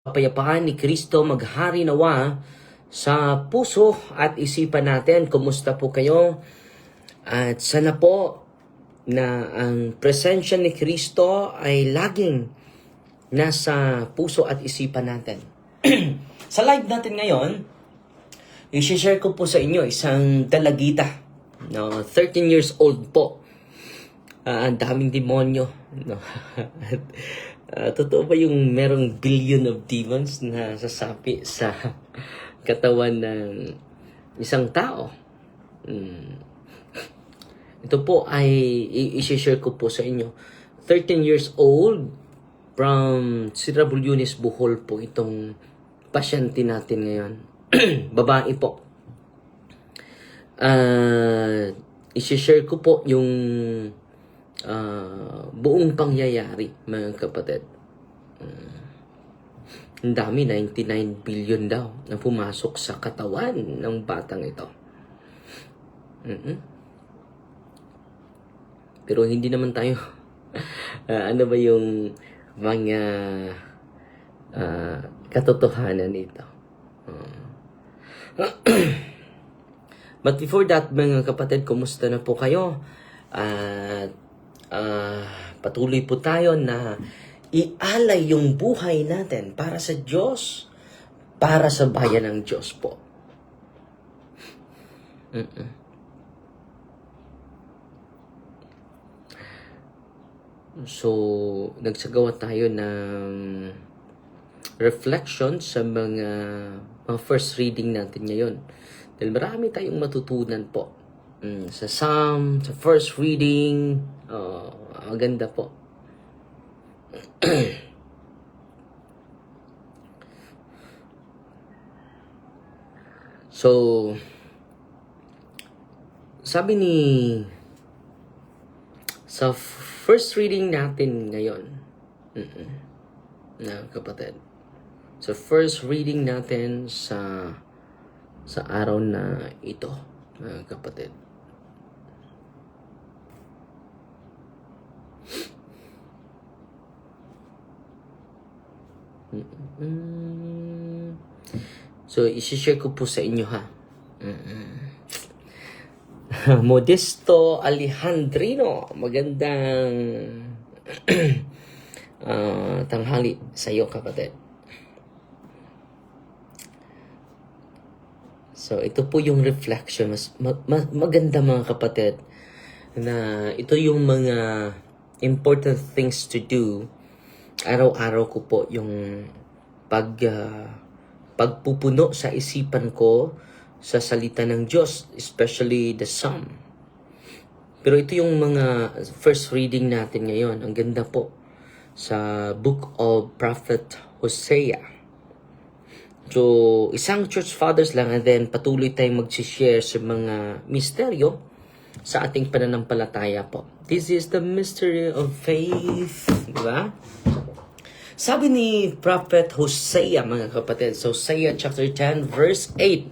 Kapayapaan ni Kristo maghari nawa sa puso at isipan natin. Kumusta po kayo? At sana po na ang presensya ni Kristo ay laging nasa puso at isipan natin. Sa live natin ngayon, i-share ko po sa inyo isang dalagita. No, 13 years old po. Ang daming demonyo. No? Totoo ba yung merong billion of demons na sasapi sa katawan ng isang tao? Ito po ay i-share ko po sa inyo. 13 years old from Sirabulyones, Bohol po itong pasyente natin ngayon. Babae po. I-share ko po yung buong pangyayari, mga kapatid. Ang dami, 99 billion daw na pumasok sa katawan ng batang ito. Pero hindi naman tayo ano ba yung mga katotohanan nito. But before that, mga kapatid, kumusta na po kayo? At patuloy po tayo na ialay yung buhay natin para sa Diyos, para sa bayan ng Diyos po. So, nagsagawa tayo ng reflection sa mga first reading natin ngayon. Dahil marami tayong matutunan po. Sa Psalm, sa first reading, maganda po. So, sabi ni sa first reading natin ngayon, na kapatid, sa first reading natin sa araw na ito, mga kapatid. So, isi-share ko po sa inyo, ha. Modesto Alejandrino, magandang tanghali sa iyo, kapatid. So, ito po yung reflection. Maganda, mga kapatid, na ito yung mga important things to do. Araw-araw ko po yung pagpupuno sa isipan ko sa salita ng Diyos, especially the Psalm. Pero ito yung mga first reading natin ngayon. Ang ganda po sa Book of Prophet Hosea. So, isang church fathers lang, and then patuloy tayong mag-share sa mga misteryo sa ating pananampalataya po. This is the mystery of faith. Diba? Sabi ni Prophet Hosea, mga kapatid, so Hosea chapter 10, verse 8.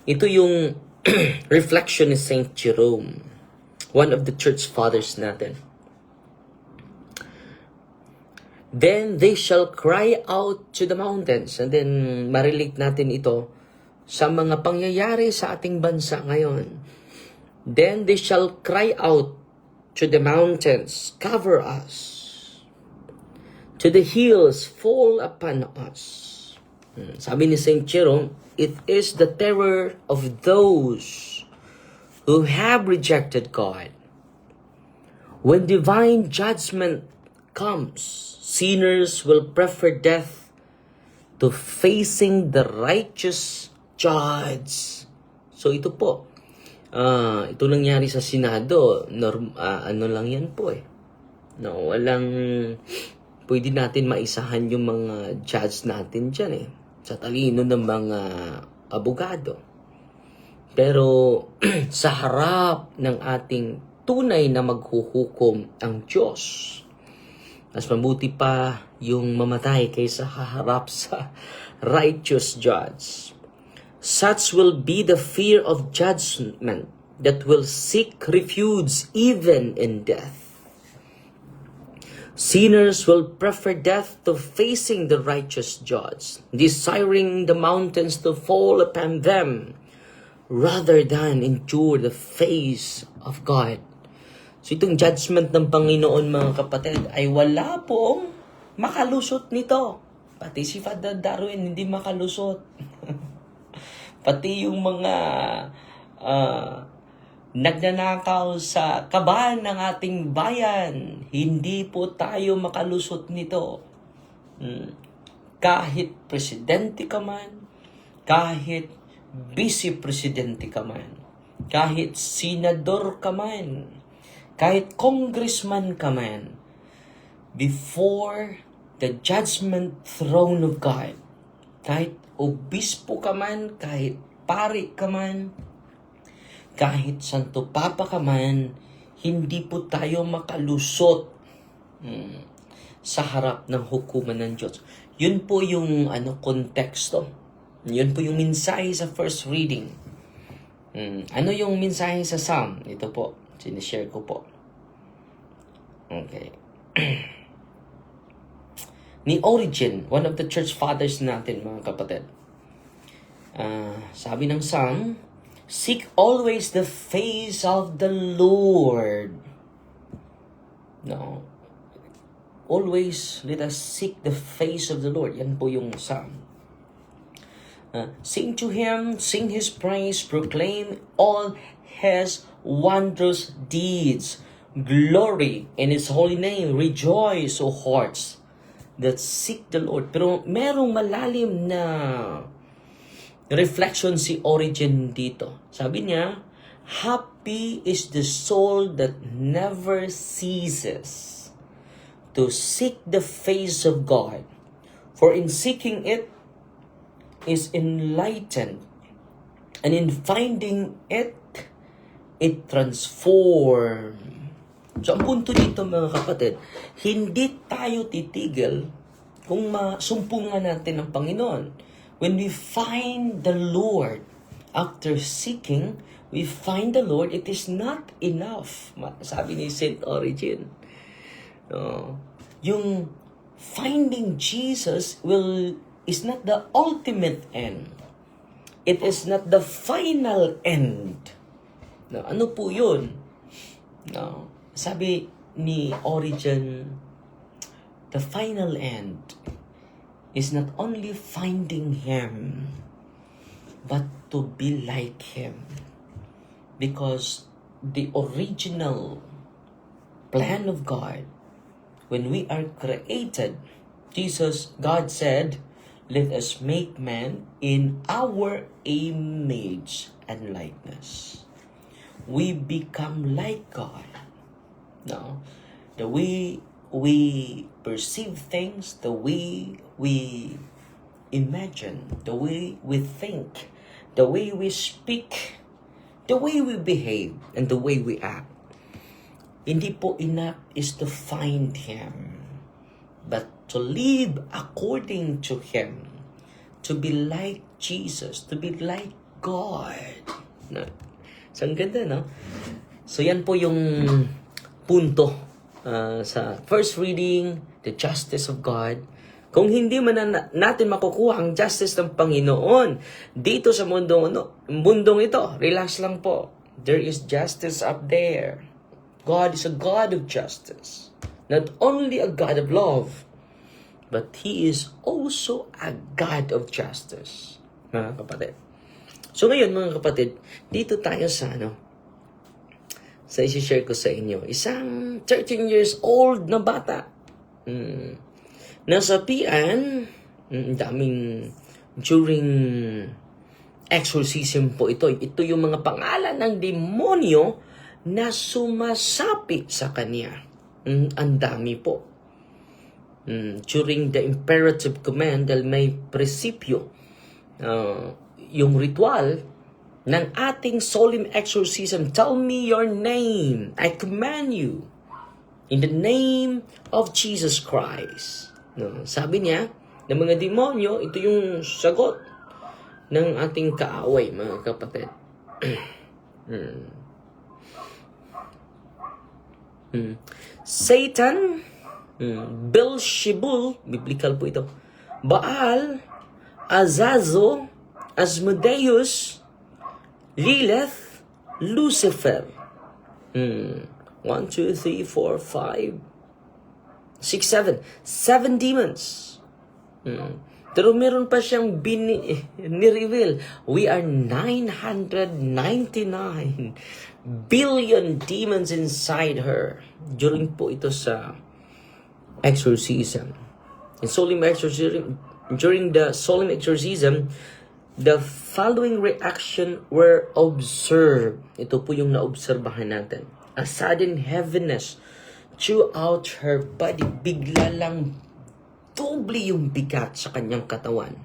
Ito yung reflection ni Saint Jerome, one of the church fathers natin. Then they shall cry out to the mountains. And then ma-relate natin ito sa mga pangyayari sa ating bansa ngayon. Then they shall cry out to the mountains, cover us. To the hills, fall upon us. Sabi ni Saint Jerome, it is the terror of those who have rejected God. When divine judgment comes, sinners will prefer death to facing the righteous judge. So ito po, ito nangyari sa Senado. Ano lang yan po eh. No, walang pwede natin maisahan yung mga judge natin dyan eh. Sa talino ng mga abogado. Pero sa harap ng ating tunay na maghuhukom ang Diyos, mas mabuti pa yung mamatay kaysa haharap sa righteous judge. Such will be the fear of judgment that will seek refuge even in death. Sinners will prefer death to facing the righteous judge, desiring the mountains to fall upon them rather than endure the face of God. So itong judgment ng Panginoon, mga kapatid, ay wala pong makalusot nito. Pati si Father Darwin hindi makalusot. Pati yung mga nagnanakaw sa kaban ng ating bayan, hindi po tayo makalusot nito. Kahit presidente ka man, kahit vice-presidente ka man, kahit senador ka man, kahit congressman ka man, before the judgment throne of God, kahit obispo ka man, kahit pari ka man, kahit Santo Papa ka man, hindi po tayo makalusot sa harap ng hukuman ng Diyos. Yun po yung konteksto. Yun po yung mensahe sa first reading. Ano yung mensahe sa Psalm? Ito po, sinishare ko po. Okay. Ni Origen, one of the church fathers natin, mga kapatid. Sabi ng Psalm, seek always the face of the Lord. No. Always let us seek the face of the Lord. Yan po yung Psalm. Sing to Him, sing His praise, proclaim all His wondrous deeds. Glory in His holy name. Rejoice, O hearts that seek the Lord. Pero merong malalim na reflection si Origen dito. Sabi niya, happy is the soul that never ceases to seek the face of God. For in seeking it is enlightened. And in finding it, it transforms. So ang punto dito, mga kapatid, hindi tayo titigil kung masumpungan natin ang Panginoon. When we find the Lord, after seeking, we find the Lord, it is not enough. Sabi ni Saint Origen. Yung finding Jesus is not the ultimate end. It is not the final end. Ano po yun? Sabi ni Origen, the final end is not only finding Him, but to be like Him. Because the original plan of God, when we are created, God said, let us make man in our image and likeness. We become like God. Now, the way we perceive things, the way we imagine, the way we think, the way we speak, the way we behave, and the way we act. Hindi po enough is to find Him, but to live according to Him, to be like Jesus, to be like God. So, ang ganda, no? So, yan po yung punto sa first reading, the justice of God. Kung hindi man natin makukuha ang justice ng Panginoon dito sa mundong ito, relax lang po. There is justice up there. God is a God of justice. Not only a God of love, but He is also a God of justice. Mga kapatid. So ngayon, mga kapatid, dito tayo sa sa isi-share ko sa inyo. Isang 13 years old na bata. Nasapian, daming during exorcism po ito. Ito yung mga pangalan ng demonyo na sumasapi sa kanya. Ang dami po. During the imperative command, dahil may prinsipyo, yung ritual ng ating solemn exorcism, tell me your name. I command you in the name of Jesus Christ. Sabi niya, ng mga demonyo, ito yung sagot ng ating kaaway, mga kapatid. Satan, Beelzebul, biblical po ito. Baal, Azazo, Asmodeus, Lilith, Lucifer. 1, 2, 3, 4, 5, 6, 7. 7 demons. Pero meron pa siyang ni-reveal. We are 999 billion demons inside her. During po ito sa exorcism. During the solemn exorcism, the following reaction were observed. Ito po yung naobserbahan natin. A sudden heaviness throughout her body. Bigla lang doble yung bigat sa kanyang katawan.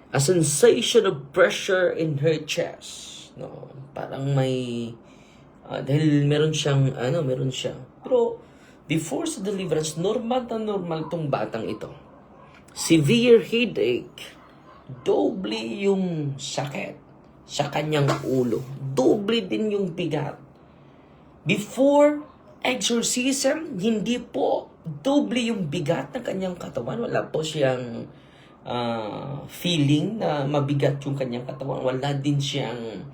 A sensation of pressure in her chest. No, parang may dahil meron siyang pero before sa deliverance, normal tong batang ito. Severe headache. Doble yung sakit sa kanyang ulo. Doble din yung bigat. Before exorcism, hindi po doble yung bigat ng kanyang katawan. Wala po siyang feeling na mabigat yung kanyang katawan. Wala din siyang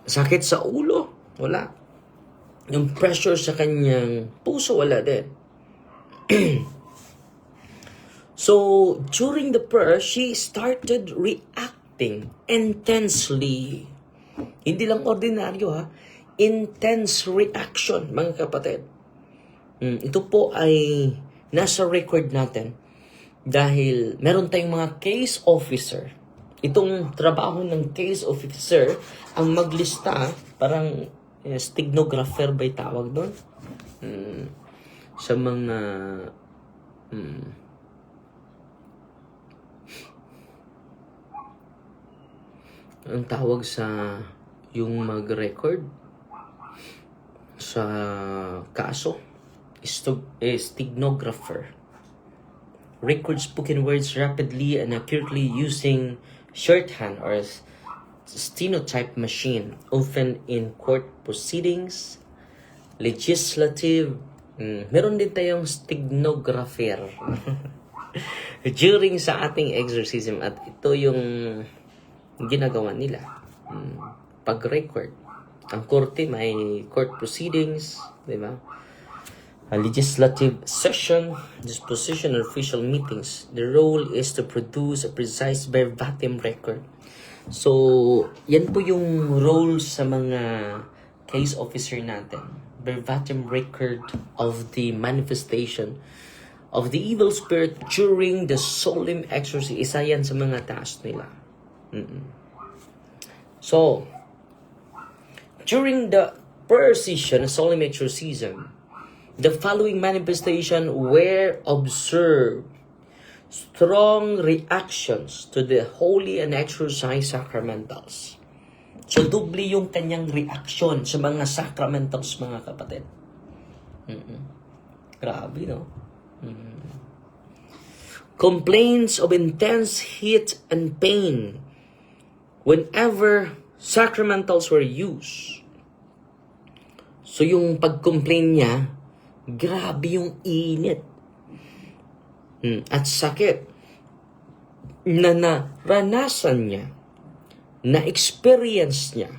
sakit sa ulo. Wala. Yung pressure sa kanyang puso, wala din. So, during the prayer, she started reacting intensely. Hindi lang ordinaryo ha. Intense reaction, mga kapatid. Ito po ay nasa record natin dahil meron tayong mga case officer. Itong trabaho ng case officer ang maglista, parang stenographer ba'y tawag doon? Sa mga ang tawag sa yung mag-record sa kaso, stenographer. Record spoken words rapidly and accurately using shorthand or stenotype machine, often in court proceedings, legislative. Meron din tayong stenographer during sa ating exorcism, at ito yung ginagawa nila. Pag-record. Ang korte may court proceedings, di ba? A legislative session, disposition, or official meetings. The role is to produce a precise verbatim record. So, yan po yung role sa mga case officer natin. Verbatim record of the manifestation of the evil spirit during the solemn exorcism. Isa yan sa mga task nila. So, during the prayer session, solemn exorcism, the following manifestation were observed. Strong reactions to the holy and exorcised sacramentals. So, doble yung kanyang reaksyon sa mga sacramentals, mga kapatid. Grabe, no? Complaints of intense heat and pain whenever sacramentals were used. So, yung pag-complain niya, grabe yung init at sakit na naranasan niya, na-experience niya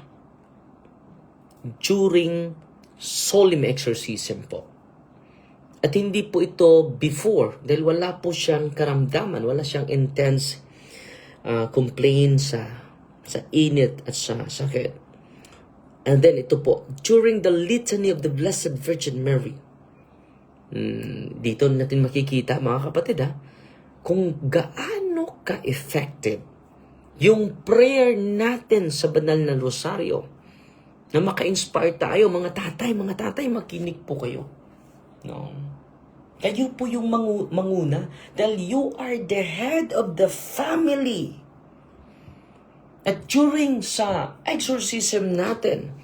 during solemn exorcism po. At hindi po ito before, dahil wala po siyang karamdaman, wala siyang intense complaint sa init at sa sakit. And then ito po, during the litany of the Blessed Virgin Mary. Dito natin makikita, mga kapatid, kung gaano ka-effective yung prayer natin sa banal na rosaryo na maka-inspire tayo. Mga tatay, makinig po kayo. No? Kayo po yung manguna dahil you are the head of the family. At during sa exorcism natin,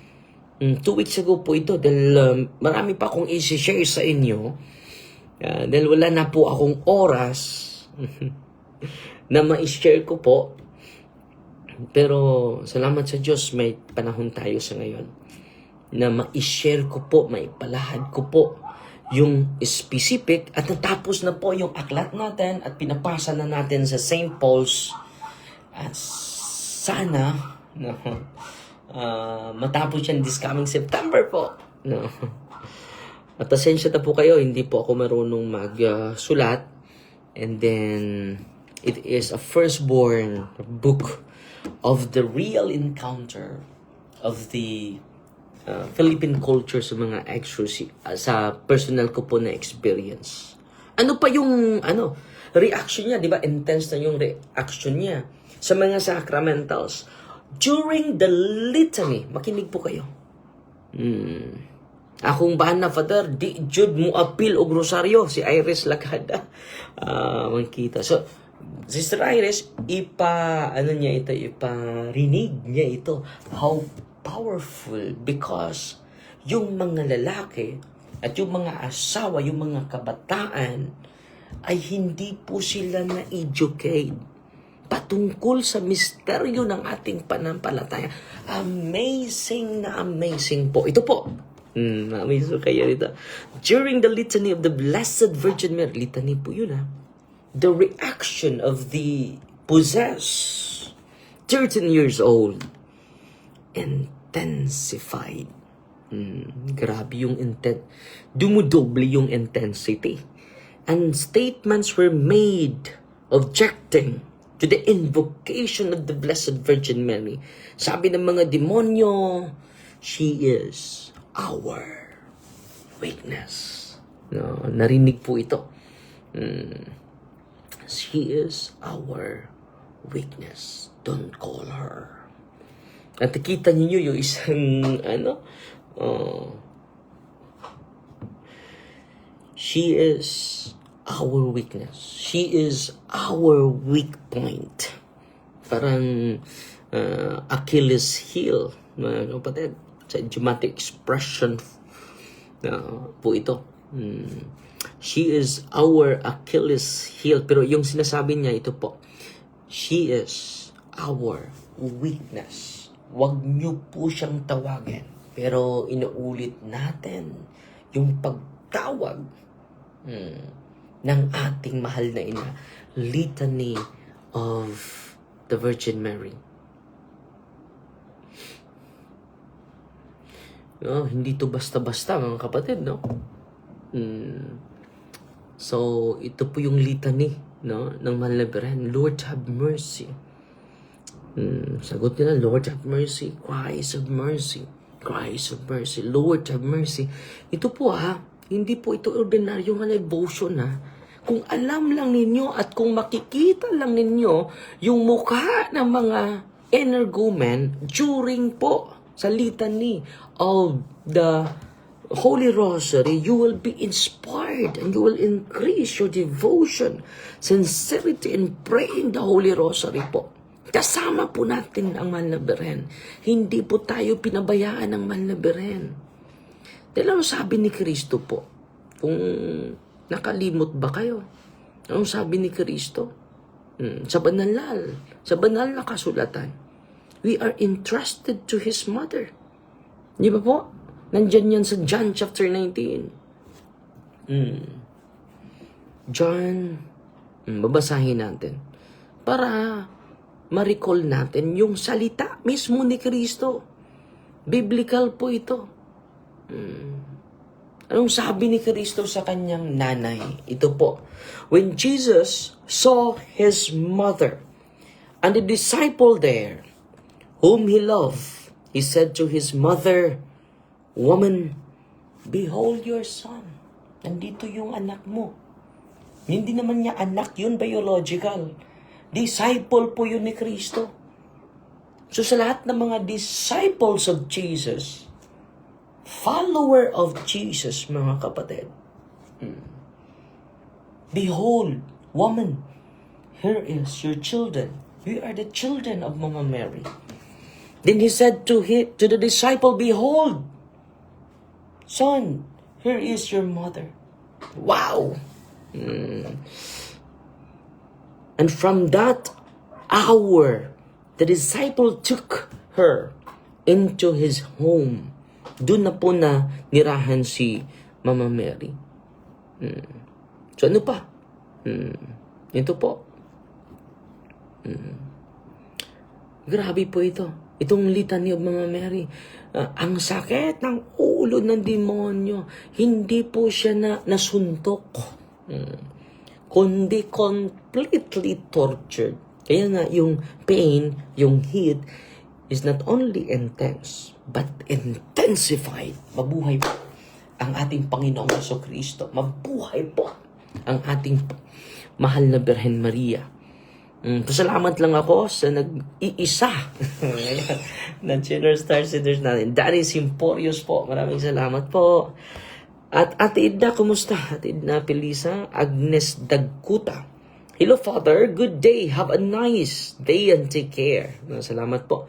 2 weeks ago po ito, dahil marami pa akong i-share sa inyo, dahil wala na po akong oras na ma-share ko po. Pero salamat sa Diyos, may panahon tayo sa ngayon. na ma-share ko po, maipalahad ko po yung specific at natapos na po yung aklat natin at pinapasa na natin sa St. Paul's at sana no, matapos yan this coming September po. No. At asensya na po kayo, hindi po ako marunong magsulat. And then, it is a firstborn book of the real encounter of the Philippine culture sa mga exorcism, sa personal ko po na experience. Ano pa yung reaction niya, di ba? Intense na yung reaction niya sa mga sacramentals. During the litany, makinig po kayo. Akong bahan na father, di jud mo appeal og rosaryo, si Iris Lacada. Makita. So, Sister Iris, iparinig niya ito. How powerful, because yung mga lalaki at yung mga asawa, yung mga kabataan ay hindi po sila na-educate patungkol sa misteryo ng ating panampalataya. Amazing na amazing po. Ito po. Amazing kayo dito. During the litany of the Blessed Virgin Mary, litany po yun the reaction of the possessed 13 years old intensified. Grabe yung dumudoble yung intensity. And statements were made objecting to the invocation of the Blessed Virgin Mary. Sabi ng mga demonyo, she is our weakness. No, narinig po ito. She is our weakness. Don't call her. At nakita niyo yung isang she is our weakness. She is our weak point. Parang Achilles heel, mga kapatid. Sa idiomatic expression po ito. She is our Achilles heel. Pero yung sinasabi niya, ito po. She is our weakness. Huwag niyo po siyang tawagin. Pero inuulit natin yung pagtawag ng ating mahal na ina. Litany of the Virgin Mary. Hindi to basta-basta, mga kapatid, no? So, ito po yung litany, no, ng mahal na Birhen. Lord, have mercy. Sagot nila, Lord, have mercy. Christ, have mercy. Christ, have mercy. Lord, have mercy. Ito po hindi po ito ordinaryong devotion Kung alam lang ninyo at kung makikita lang ninyo yung mukha ng mga energumen during po sa litany of the Holy Rosary, you will be inspired and you will increase your devotion, sincerity in praying the Holy Rosary po. Kasama po natin ang Mahal na Birhen. Hindi po tayo pinabayaan ng Mahal na Birhen. Dahil ano sabi ni Kristo po? Kung nakalimot ba kayo? Anong sabi ni Kristo? Sa banal na kasulatan, we are entrusted to His mother. Di ba po? Nandyan yan sa John chapter 19. John, babasahin natin. Para ma-recall natin yung salita mismo ni Kristo. Biblical po ito. Anong sabi ni Kristo sa kanyang nanay? Ito po. When Jesus saw His mother and the disciple there, whom He loved, He said to His mother, Woman, behold your son. Nandito yung anak mo. Hindi naman niya anak yun, biological. Disciple po yun ni Kristo. So sa lahat ng mga disciples of Jesus, follower of Jesus, mga kapatid, behold, woman, here is your children. We are the children of Mama Mary. Then He said to the disciple, behold, son, here is your mother. Wow! And from that hour, the disciple took her into his home Doon na po na nirahan si Mama Mary. So ano pa? Ito po. Grabe po ito. Itong litany of Mama Mary. Ang sakit ng ulo ng demonyo. Hindi po siya nasuntok. Kundi completely tortured. Kaya nga yung pain, yung heat, is not only intense, but intensified. Mabuhay po ang ating Panginoong Jesucristo. Mabuhay po ang ating mahal na Birhen Maria. Pasalamat lang ako sa nag-iisa na General Star Seeders natin. Danny Simporius po. Maraming salamat po. At Ate Idna, kumusta? Ate Idna Pelisa, Agnes Dagkuta. Hello Father, good day. Have a nice day and take care. Salamat po.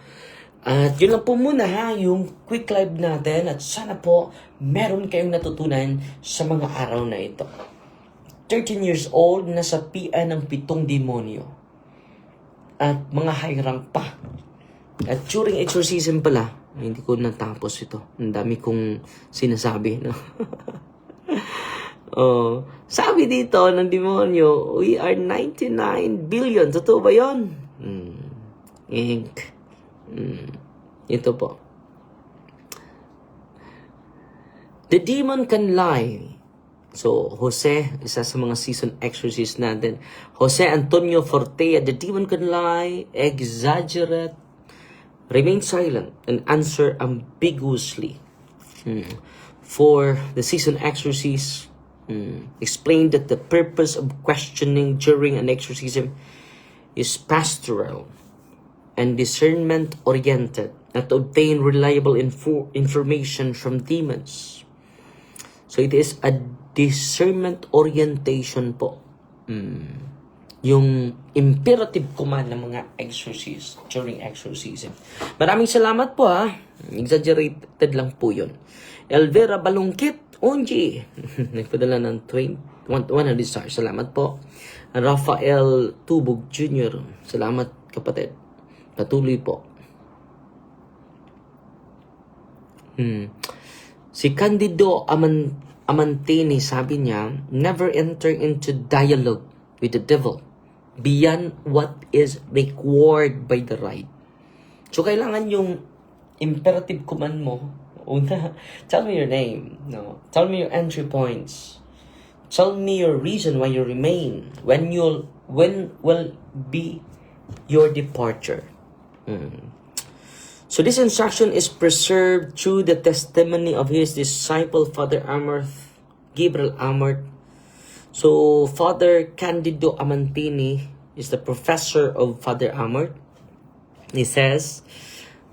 At yun lang po muna ha, yung quick live natin. At sana po meron kayong natutunan sa mga araw na ito. 13 years old, nasa pian ng 7 demonyo. At mga high rank pa. At during exorcism pala, hindi ko natapos ito. Ang dami kong sinasabi. No? Sabi dito ng demonyo, we are 99 billion. Totoo ba yun? Ito po. The demon can lie. So, Jose, isa sa mga season exorcist natin. Jose Antonio Fortea, the demon can lie, exaggerate, remain silent, and answer ambiguously. For the season exorcist, explained that the purpose of questioning during an exorcism is pastoral and discernment-oriented, not to obtain reliable information from demons. So it is a discernment orientation po. Yung imperative command ng mga exorcists during exorcism. Maraming salamat po ha. Exaggerated lang po yun. Elvira Balungkit, Onji. Nagpadala ng 100 stars. Salamat po. Rafael Tubog Jr. Salamat kapatid. Patuloy po. Si Candido Amantini, sabi niya, never enter into dialogue with the devil beyond what is required by the right. So, kailangan yung imperative command mo, una, tell me your name, no? Tell me your entry points. Tell me your reason why you remain. When will be your departure. So this instruction is preserved through the testimony of his disciple, Father Amorth, Gabriel Amorth. So Father Candido Amantini is the professor of Father Amorth. He says,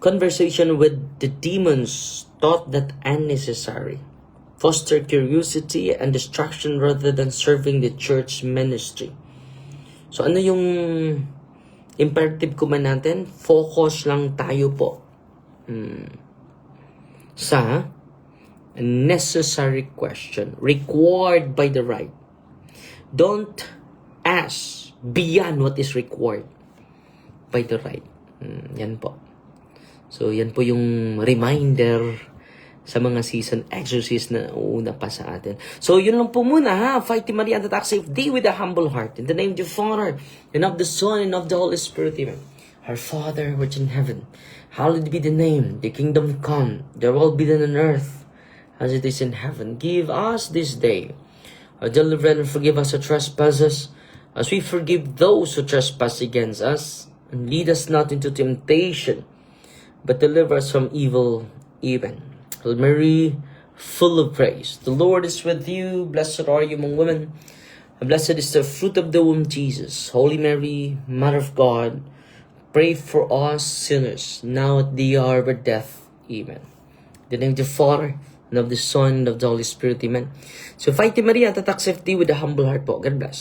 conversation with the demons taught that unnecessary, foster curiosity and distraction rather than serving the church ministry. So ano yung imperative command natin? Focus lang tayo po sa necessary question required by the right. Don't ask beyond what is required by the right. Yan po. So yan po yung reminder sa mga season exorcist na una pa sa atin. So yun lang po muna ha. Fight Team Maria and attack safe day with a humble heart. In the name of the Father, and of the Son, and of the Holy Spirit. Amen. Our Father, which in heaven, hallowed be the name. The kingdom come. Their will be done on earth as it is in heaven. Give us this day our daily bread, and forgive us our trespasses, as we forgive those who trespass against us. And lead us not into temptation, but deliver us from evil. Amen. Hail Mary, full of praise, the Lord is with you. Blessed are you among women, and blessed is the fruit of the womb, Jesus. Holy Mary, Mother of God, pray for us sinners, now at the hour of our death. Amen. In the name of the Father, and of the Son, and of the Holy Spirit. Amen. So, Fight Team Maria, tatak safety with a humble heart po. God bless.